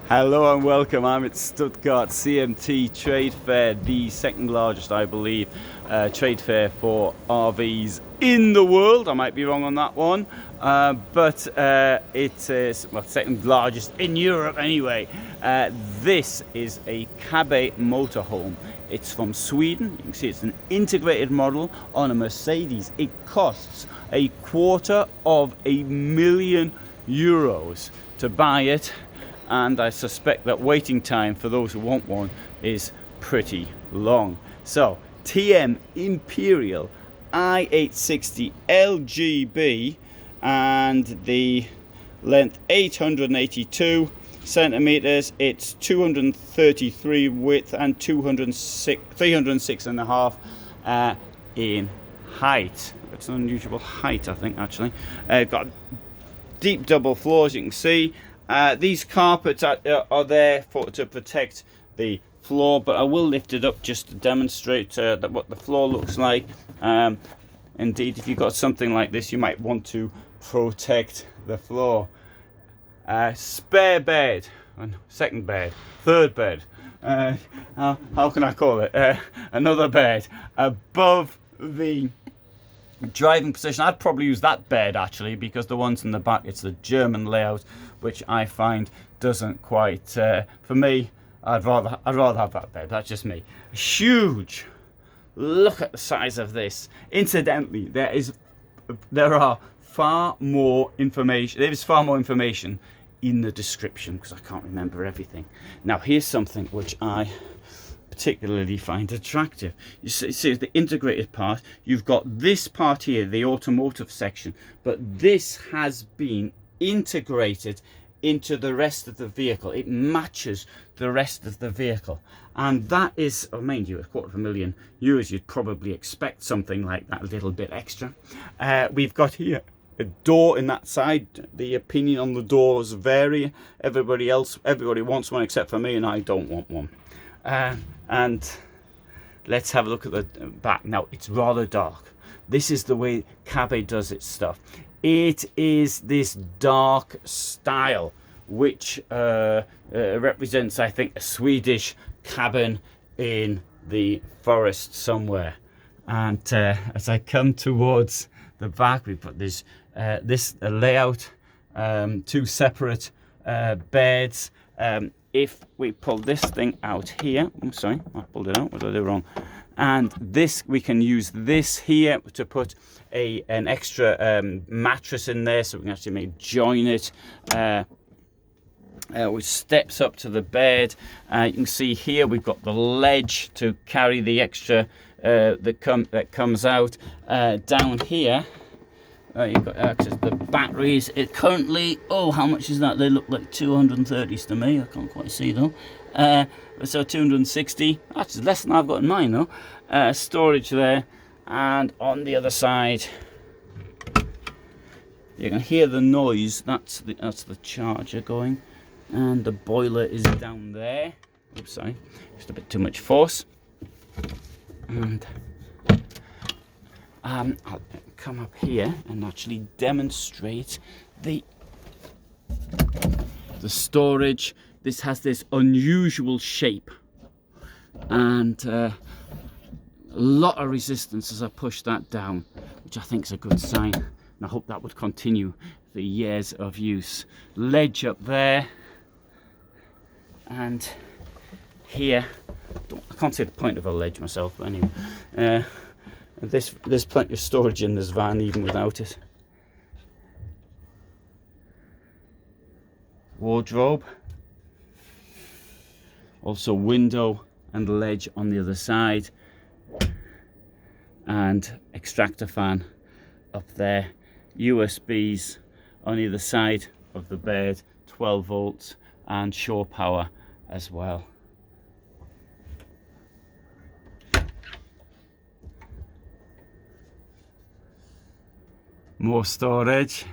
Hello and welcome. I'm at Stuttgart CMT Trade Fair, the second largest, I believe, trade fair for RVs in the world. I might be wrong on that one, but it is, well, second largest in Europe anyway. This is a Kabe motorhome. It's from Sweden. You can see it's an integrated model on a Mercedes. It costs €250,000 to buy it. And I suspect that waiting time for those who want one is pretty long. So, TM Imperial i860 LGB, and the length 882 centimeters. It's 233 width and 306.5 in height. It's an unusual height, I think, actually. Got deep double floors, you can see. These carpets are there to protect the floor, but I will lift it up just to demonstrate what the floor looks like. Indeed, if you've got something like this, you might want to protect the floor. Spare bed, second bed, third bed, how can I call it? Another bed above the driving position. I'd probably use that bed actually, because the ones in the back, it's the German layout, which I find doesn't quite for me. I'd rather have that bed. That's just me. Huge. Look at the size of this. Incidentally, there are far more information. There is far more information in the description, because I can't remember everything. Now here's something which I particularly find attractive. You see the integrated part. You've got this part here, the automotive section, but this has been integrated into the rest of the vehicle. It matches the rest of the vehicle, and that is, oh, mind you, €250,000. You'd probably expect something like that, a little bit extra. We've got here a door in that side. The opinion on the doors vary. Everybody wants one except for me, and I don't want one. And let's have a look at the back. Now, it's rather dark. This is the way Kabe does its stuff. It is this dark style which represents, I think, a Swedish cabin in the forest somewhere. And as I come towards the back, we've got this layout, two separate beds. If we pull this thing out here, I'm sorry, I pulled it out, what did I do wrong? And this, we can use this here to put an extra mattress in there, so we can actually join it, which steps up to the bed. You can see here we've got the ledge to carry the extra that comes out. Down here, you've got access to the batteries. It currently, oh, how much is that? They look like 230s to me. I can't quite see though. So 260. That's less than I've got in mine though. Storage there, and on the other side, you can hear the noise. That's the charger going, and the boiler is down there. Oops, sorry, just a bit too much force. And I'll come up here and actually demonstrate the storage. This has this unusual shape, and a lot of resistance as I push that down, which I think is a good sign, and I hope that would continue for years of use. Ledge up there, and here, I can't see the point of a ledge myself, but anyway, there's plenty of storage in this van even without it. Wardrobe, also window and ledge on the other side, and extractor fan up there. USBs on either side of the bed, 12 volts, and shore power as well. More storage.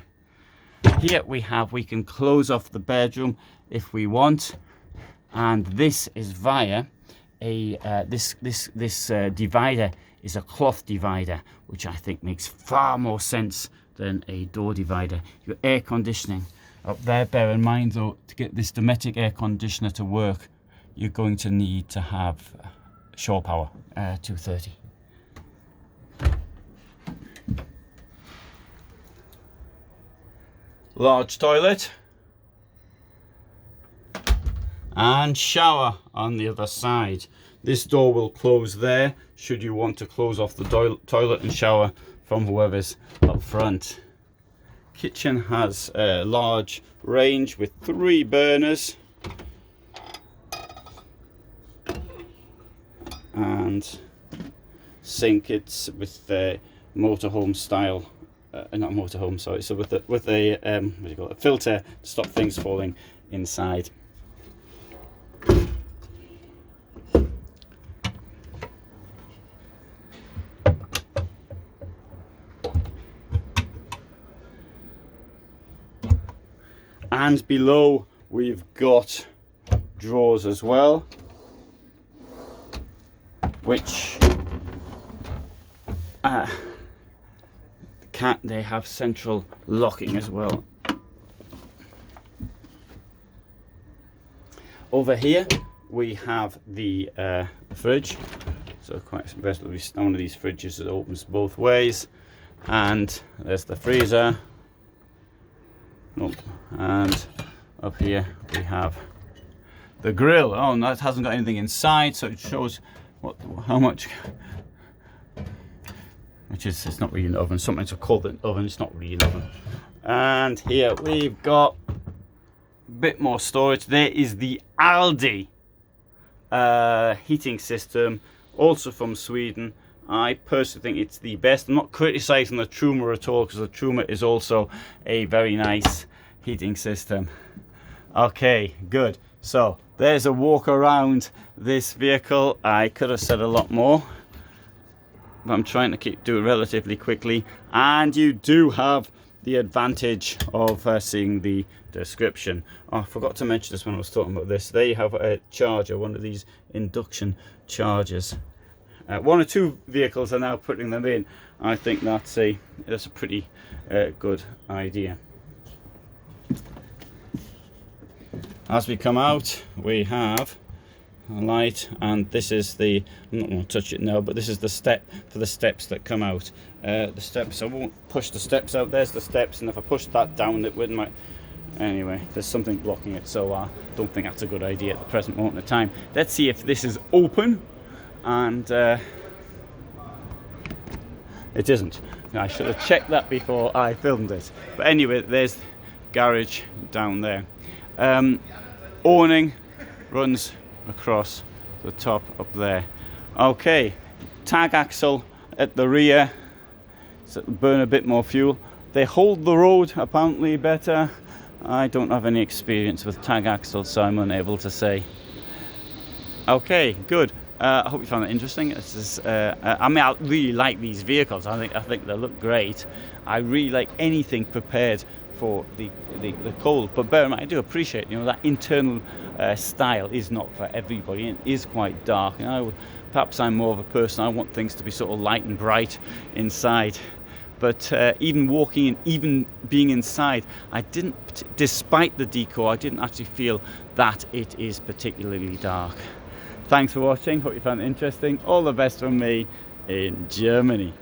Here we can close off the bedroom if we want, and this is via a this divider is a cloth divider, which I think makes far more sense than a door divider. Your air conditioning up there. Bear in mind though, to get this domestic air conditioner to work, you're going to need to have shore power, 230. Large toilet and shower on the other side. This door will close there should you want to close off the toilet and shower from whoever's up front. Kitchen has a large range with 3 burners and sink. It's with the motorhome style, not motorhome, sorry. So with a what do you call it? A filter to stop things falling inside. And below we've got drawers as well, which they have central locking as well. Over here we have the fridge. So quite basically one of these fridges that opens both ways, and there's the freezer. Nope. And up here we have the grill. Oh, and that hasn't got anything inside, so it shows how much. Which is, it's not really an oven. Sometimes I call it an oven. It's not really an oven. And here we've got a bit more storage. There is the Aldi heating system, also from Sweden. I personally think it's the best. I'm not criticizing the Truma at all, because the Truma is also a very nice heating system. Okay, good. So there's a walk around this vehicle. I could have said a lot more, but I'm trying to do it relatively quickly. And you do have the advantage of seeing the description. Oh, I forgot to mention this when I was talking about this. They have a charger, one of these induction chargers. 1 or 2 vehicles are now putting them in. I think that's a pretty good idea. As we come out, we have a light, and this is the, I'm not going to touch it now, but this is the step for the steps that come out. The steps, I won't push the steps out. There's the steps, and if I push that down, it wouldn't might. Anyway, there's something blocking it, so I don't think that's a good idea at the present moment of time. Let's see if this is open. And it isn't. I should have checked that before I filmed it. But anyway, there's garage down there. Awning runs across the top up there. Okay, tag axle at the rear, so it'll burn a bit more fuel. They hold the road apparently better. I don't have any experience with tag axles, so I'm unable to say. Okay, good. I hope you found it interesting. This is, I mean, I really like these vehicles. I think they look great. I really like anything prepared for the cold. But bear in mind, I do appreciate, that internal style is not for everybody. It is quite dark. Perhaps I'm more of a person. I want things to be sort of light and bright inside. But even walking in, even being inside, I didn't, despite the decor, I didn't actually feel that it is particularly dark. Thanks for watching. Hope you found it interesting. All the best from me in Germany.